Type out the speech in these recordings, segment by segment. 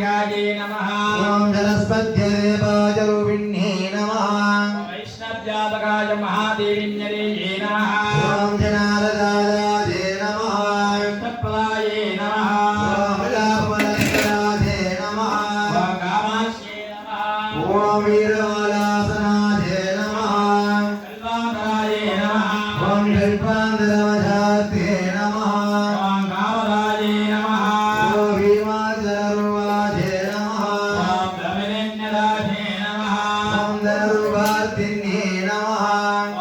नमः ओम सरस्वत्यै देवाजरूपिण्यै नमः वैष्णव्यापकाय महादेविन्यरे नमः ओम जनारदाय नमः विष्णुप्रदाय नमः ओम लाभवलकराय नमः ओम कामाक्ष्यै नमः ओम वीरवालासनाय नमः कल्पान्तराय नमः ओम कल्पान्तरवशाते नमः ओम कामदाय नमः ओम भीमाजरूपाय नमः ओम ब्रह्मण्यदाय नमः ओम दरुवादिन्ये नमः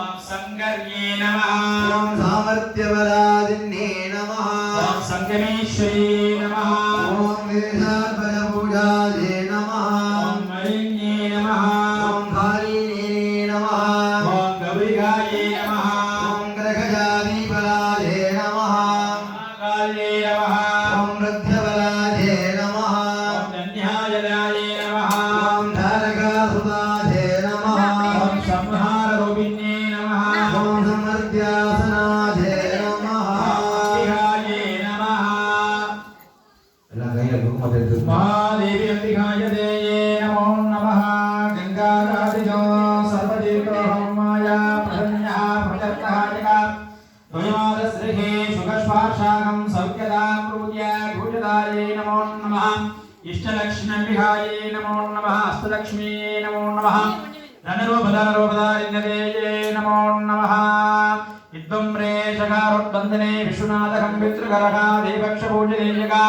ओम संगर्ये नमः ओम सामर्थ्यवरादिन्ये नमः ओम संगमेश्वरी नमः ओम वेदान्तपूजाय नमः ओम मलिन्ये नमः ओम कालिने नमः ओम गौरिकाय नमः ओम ग्रहजादीपलाय नमः महाकाल्ये नमः ओम वृद्धबलाय नमः ओम धन्याजलाय नमः ओम धारकासुताय नमः ओम संहाररूपिण्ये नमः ओम समर्थ्यासनाय नमः अंबिकाय नमः ಎಲ್ಲ ಕೈಯಲ್ಲಿ ಕುಂಕುಮ ತೆಗೆದು महादेवी अंबिकाय देये नमो नमः गंगारादिजो सर्वतीर्थोहमाय प्रसन्नः प्रचत्तः जगा द्वयोदस्रिहे सुखस्पर्शाकं सौख्यदां पूज्य भूषदाय नमो नमः इष्टलक्ष्मी अंबिकाय नमो नमः अष्टलक्ष्मी नमो नमः धनरूपधारोपधारिण्यदेये नमो नमः इद्वम्रे शकारोद्वन्दने विश्वनाथकं पितृकरः देवक्षपूजनेयका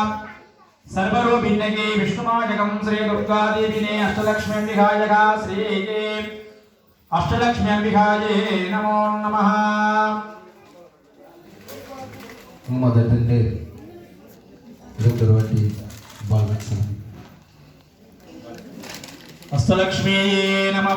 सर्वरूपिण्यके विष्णुमाजकं श्री दुर्गादेविने अष्टलक्ष्म्यम्बिकायका श्रीके अष्टलक्ष्म्यम्बिकाये नमो नमः మొదటి ఇదొకటి బాలలక్ష్మి अष्टलक्ष्म्यै नमः।